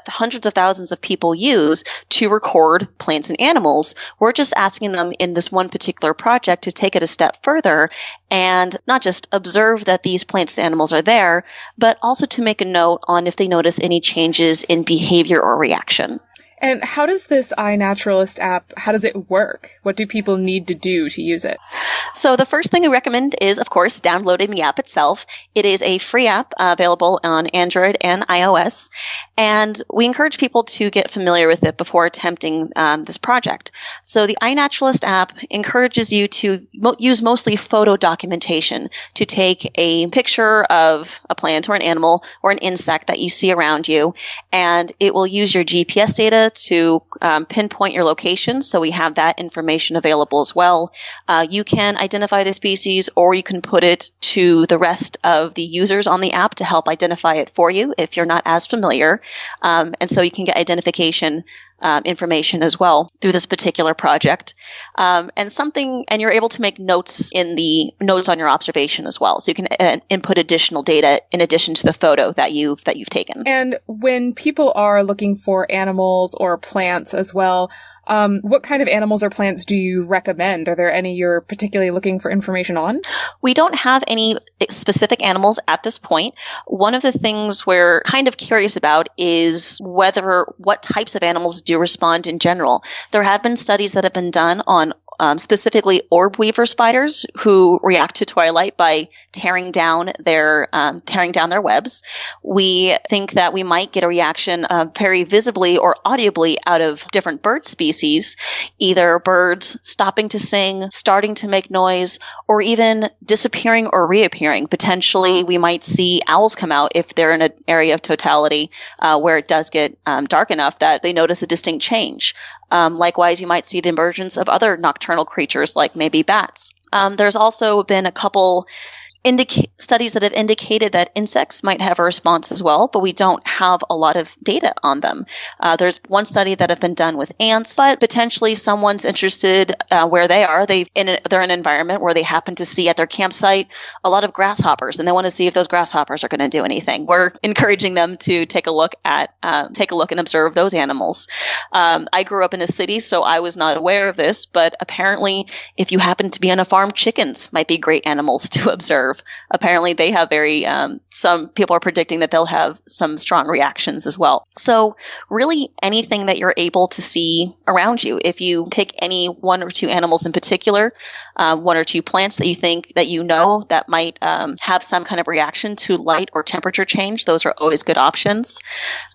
hundreds of thousands of people use to record plants and animals. We're just asking them in this one particular project to take it a step further and not just observe that these plants and animals are there, but also to make a note on if they notice any changes in behavior or reaction. And how does this iNaturalist app, how does it work? What do people need to do to use it? So the first thing we recommend is, of course, downloading the app itself. It is a free app available on Android and iOS, and we encourage people to get familiar with it before attempting this project. So the iNaturalist app encourages you to use mostly photo documentation to take a picture of a plant or an animal or an insect that you see around you, and it will use your GPS data to pinpoint your location. So we have that information available as well. You can identify the species, or you can put it to the rest of the users on the app to help identify it for you if you're not as familiar. And so you can get identification information as well through this particular project. And you're able to make notes in the notes on your observation as well. So you can input additional data in addition to the photo that you've taken. And when people are looking for animals or plants as well, what kind of animals or plants do you recommend? Are there any you're particularly looking for information on? We don't have any specific animals at this point. One of the things we're kind of curious about is what types of animals do respond in general. There have been studies that have been done on specifically orb weaver spiders who react to twilight by tearing down their webs. We think that we might get a reaction very visibly or audibly out of different bird species, either birds stopping to sing, starting to make noise, or even disappearing or reappearing. Potentially, we might see owls come out if they're in an area of totality where it does get dark enough that they notice a distinct change. Likewise, you might see the emergence of other nocturnal creatures like maybe bats. There's also been a couple studies that have indicated that insects might have a response as well, but we don't have a lot of data on them. There's one study that have been done with ants, but potentially someone's interested where they are. They're in an environment where they happen to see at their campsite a lot of grasshoppers, and they want to see if those grasshoppers are going to do anything. We're encouraging them to take a look and observe those animals. I grew up in a city, so I was not aware of this, but apparently if you happen to be on a farm, chickens might be great animals to observe. Apparently they have some people are predicting that they'll have some strong reactions as well. So really anything that you're able to see around you, if you pick any one or two animals in particular, one or two plants that you think that that might have some kind of reaction to light or temperature change, those are always good options.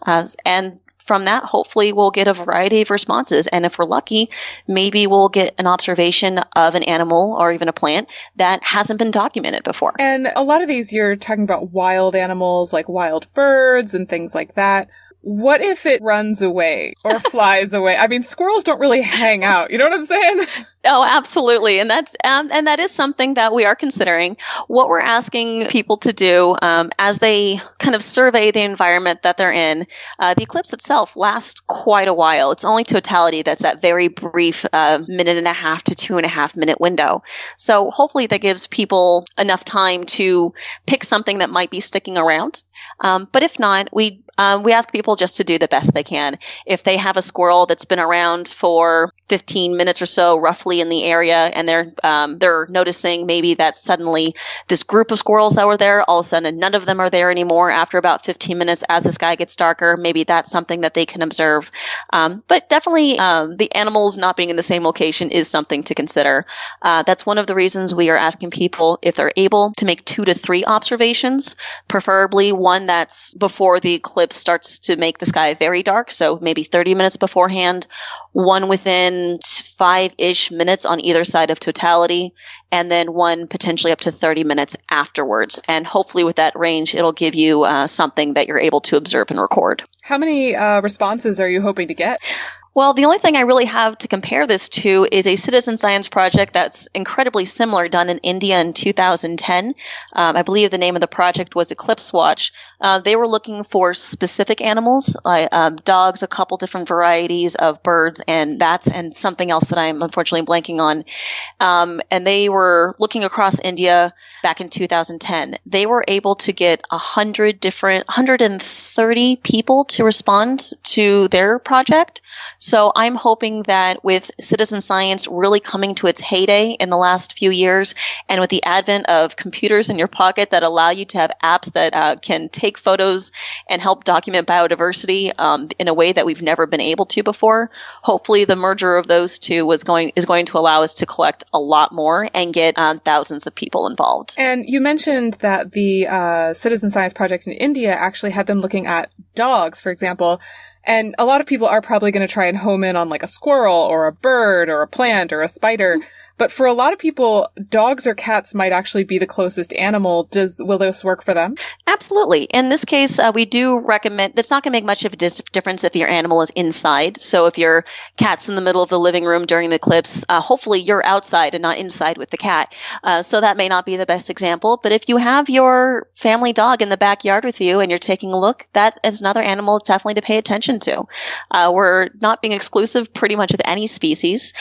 And from that, hopefully we'll get a variety of responses. And if we're lucky, maybe we'll get an observation of an animal or even a plant that hasn't been documented before. And a lot of these, you're talking about wild animals like wild birds and things like that. What if it runs away or flies away? I mean, squirrels don't really hang out. You know what I'm saying? Oh, absolutely. And that is something that we are considering. What we're asking people to do as they kind of survey the environment that they're in, the eclipse itself lasts quite a while. It's only totality that's that very brief 1.5 to 2.5 minute window. So hopefully that gives people enough time to pick something that might be sticking around. But if not, we ask people just to do the best they can. If they have a squirrel that's been around for 15 minutes or so, roughly in the area, and they're noticing maybe that suddenly this group of squirrels that were there, all of a sudden none of them are there anymore after about 15 minutes as the sky gets darker, maybe that's something that they can observe. But definitely the animals not being in the same location is something to consider. That's one of the reasons we are asking people if they're able to make 2 to 3 observations, preferably one that's before the eclipse starts to make the sky very dark, so maybe 30 minutes beforehand, one within 5-ish minutes on either side of totality, and then one potentially up to 30 minutes afterwards. And hopefully with that range, it'll give you something that you're able to observe and record. How many responses are you hoping to get? Well, the only thing I really have to compare this to is a citizen science project that's incredibly similar, done in India in 2010. I believe the name of the project was Eclipse Watch. They were looking for specific animals, dogs, a couple different varieties of birds and bats, and something else that I'm unfortunately blanking on. And they were looking across India back in 2010. They were able to get 130 people to respond to their project. So I'm hoping that with citizen science really coming to its heyday in the last few years, and with the advent of computers in your pocket that allow you to have apps that can take photos and help document biodiversity in a way that we've never been able to before, hopefully the merger of those two is going to allow us to collect a lot more and get thousands of people involved. And you mentioned that the citizen science project in India actually had been looking at dogs, for example. And a lot of people are probably going to try and home in on like a squirrel or a bird or a plant or a spider. But for a lot of people, dogs or cats might actually be the closest animal. Will this work for them? Absolutely. In this case, we do recommend, that's not going to make much of a difference if your animal is inside. So if your cat's in the middle of the living room during the eclipse, hopefully you're outside and not inside with the cat. So that may not be the best example. But if you have your family dog in the backyard with you and you're taking a look, that is another animal definitely to pay attention to. We're not being exclusive pretty much of any species.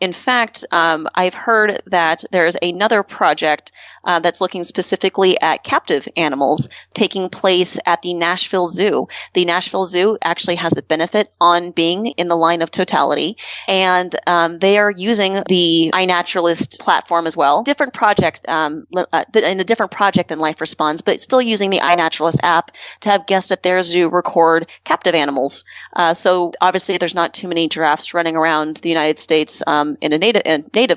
In fact, I've heard that there's another project that's looking specifically at captive animals taking place at the Nashville Zoo. The Nashville Zoo actually has the benefit on being in the line of totality, and they are using the iNaturalist platform as well. Different project, in a different project than Life Responds, but still using the iNaturalist app to have guests at their zoo record captive animals. So obviously there's not too many giraffes running around the United States natively,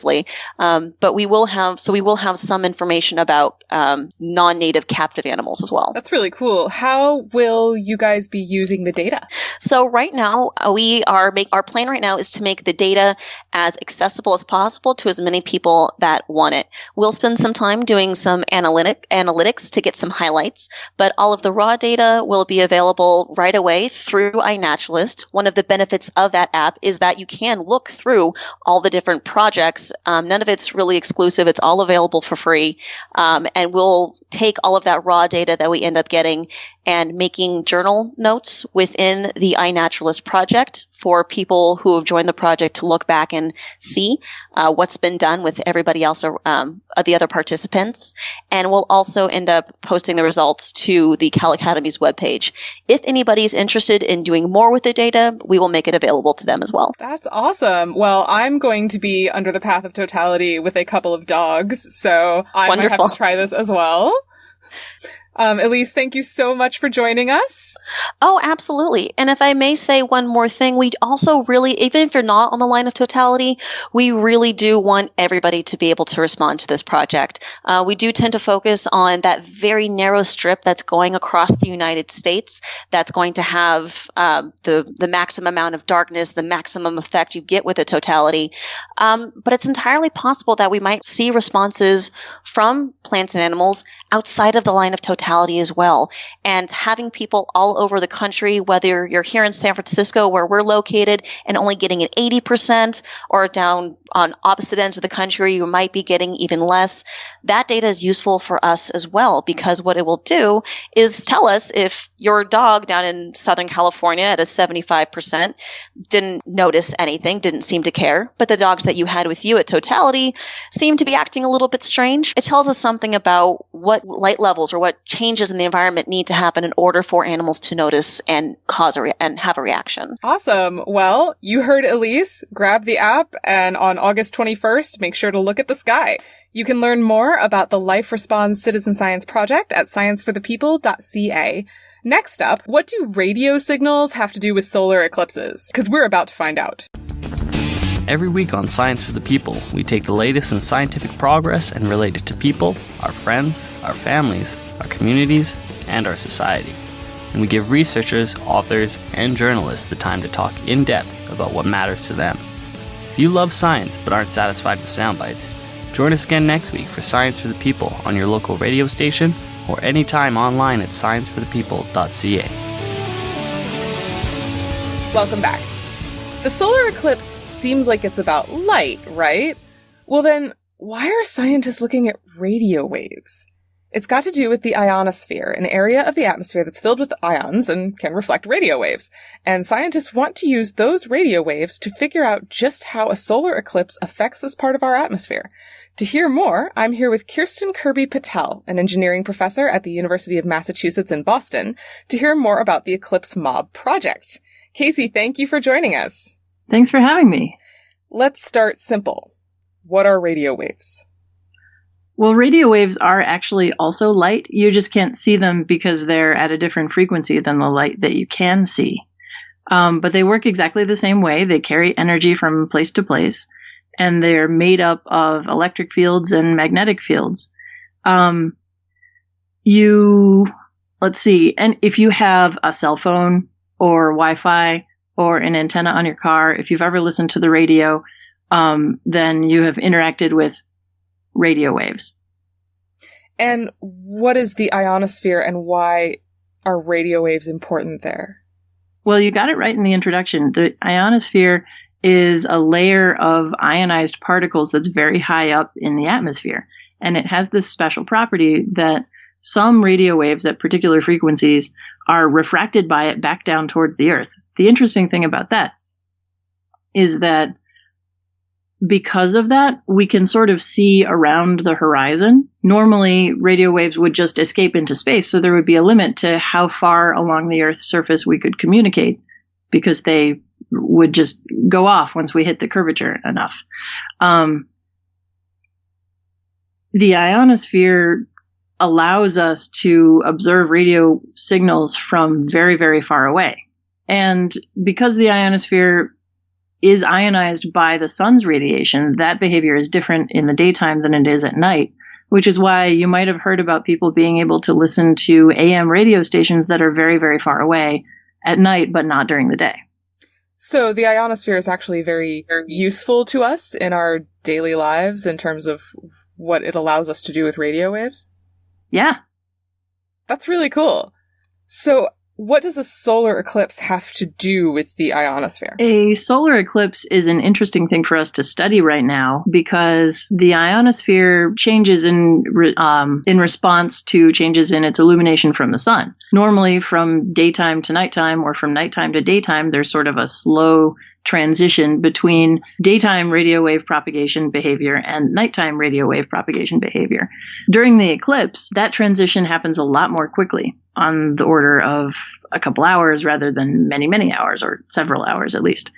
but we will have some information about non-native captive animals as well. That's really cool. How will you guys be using the data? So right now, our plan right now is to make the data as accessible as possible to as many people that want it. We'll spend some time doing some analytics to get some highlights, but all of the raw data will be available right away through iNaturalist. One of the benefits of that app is that you can look through all the different projects is. None of it's really exclusive. It's all available for free. And we'll take all of that raw data that we end up getting and making journal notes within the iNaturalist project for people who have joined the project to look back and see what's been done with everybody else, the other participants. And we'll also end up posting the results to the Cal Academy's webpage. If anybody's interested in doing more with the data, we will make it available to them as well. That's awesome. Well, I'm going to be under the path of totality with a couple of dogs, so I might have to try this as well. Elise, thank you so much for joining us. Oh, absolutely. And if I may say one more thing, we also really, even if you're not on the line of totality, we really do want everybody to be able to respond to this project. We do tend to focus on that very narrow strip that's going across the United States, that's going to have the maximum amount of darkness, the maximum effect you get with a totality. But it's entirely possible that we might see responses from plants and animals outside of the line of totality as well. And having people all over the country, whether you're here in San Francisco where we're located and only getting an 80%, or down on opposite ends of the country, you might be getting even less. That data is useful for us as well, because what it will do is tell us if your dog down in Southern California at a 75% didn't notice anything, didn't seem to care, but the dogs that you had with you at totality seem to be acting a little bit strange. It tells us something about what light levels or what changes in the environment need to happen in order for animals to notice and and have a reaction. Awesome. Well, you heard Elise. Grab the app, and on August 21st, make sure to look at the sky. You can learn more about the Life Responds Citizen Science Project at scienceforthepeople.ca. Next up, what do radio signals have to do with solar eclipses? Because we're about to find out. Every week on Science for the People, we take the latest in scientific progress and relate it to people, our friends, our families, our communities, and our society. And we give researchers, authors, and journalists the time to talk in depth about what matters to them. If you love science but aren't satisfied with sound bites, join us again next week for Science for the People on your local radio station or anytime online at scienceforthepeople.ca. Welcome back. The solar eclipse seems like it's about light, right? Well then, why are scientists looking at radio waves? It's got to do with the ionosphere, an area of the atmosphere that's filled with ions and can reflect radio waves. And scientists want to use those radio waves to figure out just how a solar eclipse affects this part of our atmosphere. To hear more, I'm here with Kiersten Kirby-Patel, an engineering professor at the University of Massachusetts in Boston, to hear more about the EclipseMob project. Casey, thank you for joining us. Thanks for having me. Let's start simple. What are radio waves? Well, radio waves are actually also light. You just can't see them because they're at a different frequency than the light that you can see. But they work exactly the same way. They carry energy from place to place, and they're made up of electric fields and magnetic fields. And if you have a cell phone or Wi-Fi or an antenna on your car, if you've ever listened to the radio, then you have interacted with radio waves. And what is the ionosphere and why are radio waves important there? Well, you got it right in the introduction. The ionosphere is a layer of ionized particles that's very high up in the atmosphere. And it has this special property that some radio waves at particular frequencies are refracted by it back down towards the Earth. The interesting thing about that is that because of that, we can sort of see around the horizon. Normally, radio waves would just escape into space, so there would be a limit to how far along the Earth's surface we could communicate, because they would just go off once we hit the curvature enough. The ionosphere allows us to observe radio signals from very, very far away. And because the ionosphere is ionized by the sun's radiation, that behavior is different in the daytime than it is at night, which is why you might have heard about people being able to listen to AM radio stations that are very, very far away at night, but not during the day. So the ionosphere is actually very useful to us in our daily lives in terms of what it allows us to do with radio waves? Yeah. That's really cool. So what does a solar eclipse have to do with the ionosphere? A solar eclipse is an interesting thing for us to study right now because the ionosphere changes in response to changes in its illumination from the sun. Normally, from daytime to nighttime or from nighttime to daytime, there's sort of a slow transition between daytime radio wave propagation behavior and nighttime radio wave propagation behavior. During the eclipse, that transition happens a lot more quickly, on the order of a couple hours rather than many, many hours, or several hours at least.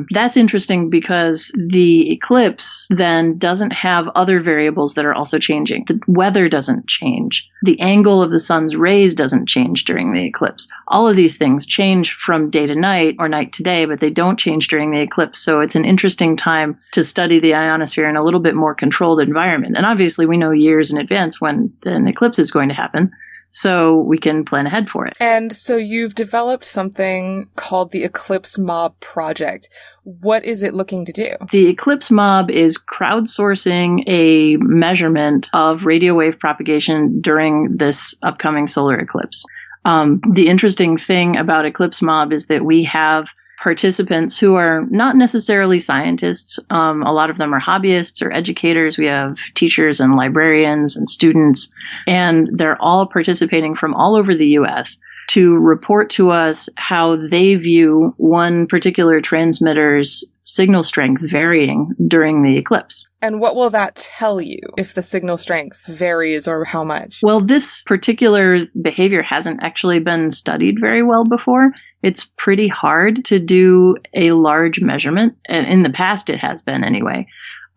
That's interesting because the eclipse then doesn't have other variables that are also changing. The weather doesn't change. The angle of the sun's rays doesn't change during the eclipse. All of these things change from day to night or night to day, but they don't change during the eclipse. So it's an interesting time to study the ionosphere in a little bit more controlled environment. And obviously we know years in advance when an eclipse is going to happen, so we can plan ahead for it. And so you've developed something called the EclipseMob project. What is it looking to do? The EclipseMob is crowdsourcing a measurement of radio wave propagation during this upcoming solar eclipse. The interesting thing about EclipseMob is that we have participants who are not necessarily scientists. A lot of them are hobbyists or educators. We have teachers and librarians and students, and they're all participating from all over the U.S. to report to us how they view one particular transmitter's signal strength varying during the eclipse. And what will that tell you if the signal strength varies or how much? Well, this particular behavior hasn't actually been studied very well before. It's pretty hard to do a large measurement, and in the past it has been anyway.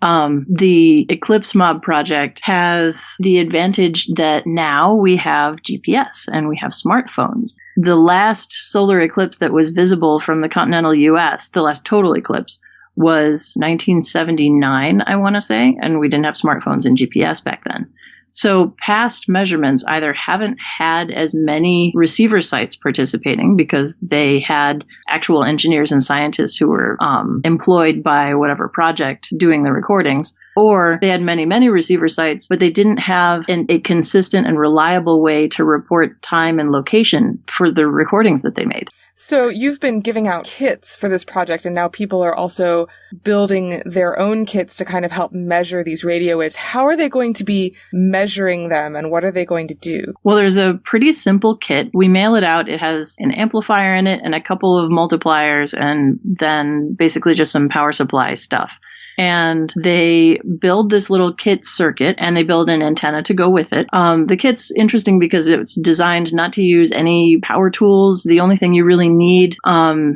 The EclipseMob project has the advantage that now we have GPS and we have smartphones. The last solar eclipse that was visible from the continental US, the last total eclipse, was 1979, I want to say, and we didn't have smartphones and GPS back then. So past measurements either haven't had as many receiver sites participating because they had actual engineers and scientists who were employed by whatever project doing the recordings, or they had many, many receiver sites, but they didn't have a consistent and reliable way to report time and location for the recordings that they made. So you've been giving out kits for this project, and now people are also building their own kits to kind of help measure these radio waves. How are they going to be measuring them, and what are they going to do? Well, there's a pretty simple kit. We mail it out. It has an amplifier in it and a couple of multipliers, and then basically just some power supply stuff. And they build this little kit circuit, and they build an antenna to go with it. The kit's interesting because it's designed not to use any power tools. The only thing you really need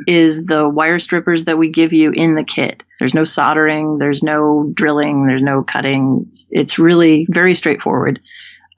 is the wire strippers that we give you in the kit. There's no soldering, there's no drilling, there's no cutting. It's really very straightforward.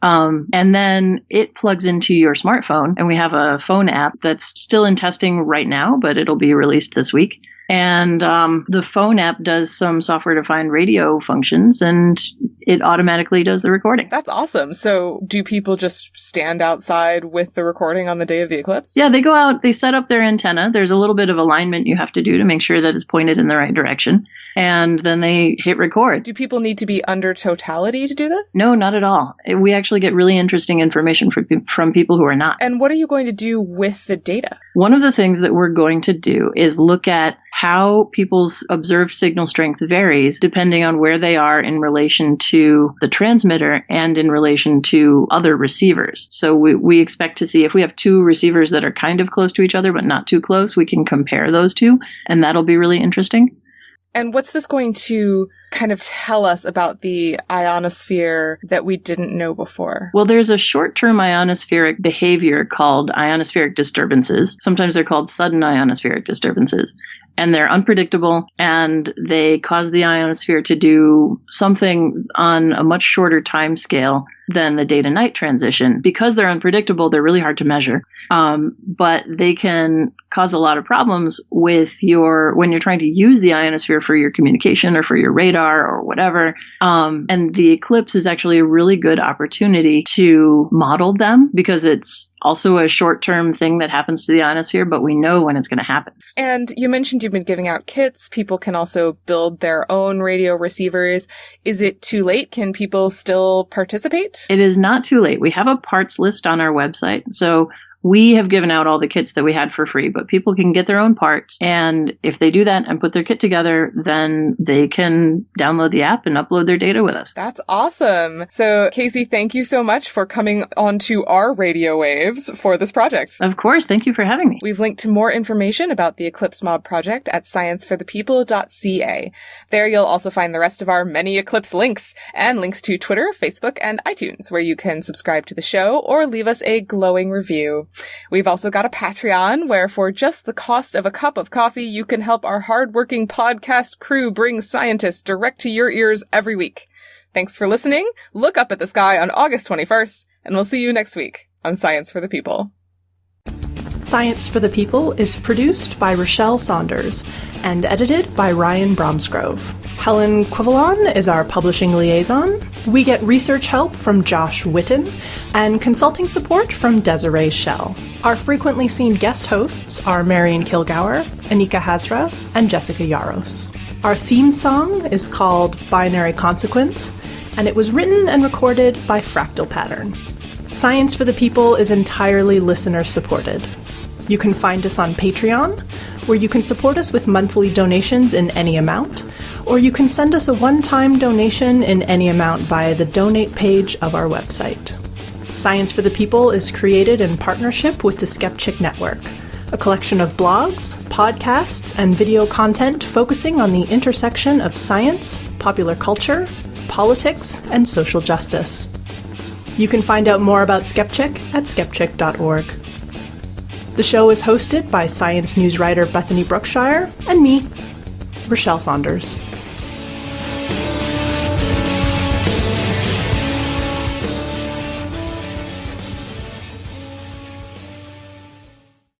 And then it plugs into your smartphone, and we have a phone app that's still in testing right now, but it'll be released this week. And the phone app does some software-defined radio functions, and it automatically does the recording. That's awesome. So do people just stand outside with the recording on the day of the eclipse? Yeah, they go out, they set up their antenna. There's a little bit of alignment you have to do to make sure that it's pointed in the right direction. And then they hit record. Do people need to be under totality to do this? No, not at all. We actually get really interesting information from people who are not. And what are you going to do with the data? One of the things that we're going to do is look at how people's observed signal strength varies depending on where they are in relation to the transmitter and in relation to other receivers. So we expect to see if we have two receivers that are kind of close to each other but not too close, we can compare those two, and that'll be really interesting. And what's this going to kind of tell us about the ionosphere that we didn't know before? Well, there's a short-term ionospheric behavior called ionospheric disturbances. Sometimes they're called sudden ionospheric disturbances. And they're unpredictable, and they cause the ionosphere to do something on a much shorter time scale than the day-to-night transition. Because they're unpredictable, they're really hard to measure. But they can cause a lot of problems with when you're trying to use the ionosphere for your communication or for your radar or whatever. And the eclipse is actually a really good opportunity to model them because it's also a short-term thing that happens to the ionosphere, but we know when it's going to happen. And you mentioned you've been giving out kits. People can also build their own radio receivers. Is it too late? Can people still participate? It is not too late. We have a parts list on our website. So We have given out all the kits that we had for free, but people can get their own parts. And if they do that and put their kit together, then they can download the app and upload their data with us. That's awesome. So, Casey, thank you so much for coming onto our radio waves for this project. Of course. Thank you for having me. We've linked to more information about the EclipseMob project at scienceforthepeople.ca. There you'll also find the rest of our many Eclipse links and links to Twitter, Facebook, and iTunes, where you can subscribe to the show or leave us a glowing review. We've also got a Patreon where for just the cost of a cup of coffee, you can help our hardworking podcast crew bring scientists direct to your ears every week. Thanks for listening. Look up at the sky on August 21st, and we'll see you next week on Science for the People. Science for the People is produced by Rochelle Saunders and edited by Ryan Bromsgrove. Helen Quivalon is our publishing liaison. We get research help from Josh Witten and consulting support from Desiree Schell. Our frequently seen guest hosts are Marion Kilgour, Anika Hazra, and Jessica Yaros. Our theme song is called Binary Consequence, and it was written and recorded by Fractal Pattern. Science for the People is entirely listener-supported. You can find us on Patreon, where you can support us with monthly donations in any amount, or you can send us a one-time donation in any amount via the donate page of our website. Science for the People is created in partnership with the Skepchick Network, a collection of blogs, podcasts, and video content focusing on the intersection of science, popular culture, politics, and social justice. You can find out more about Skepchick at skepchick.org. The show is hosted by science news writer Bethany Brookshire and me, Rochelle Saunders.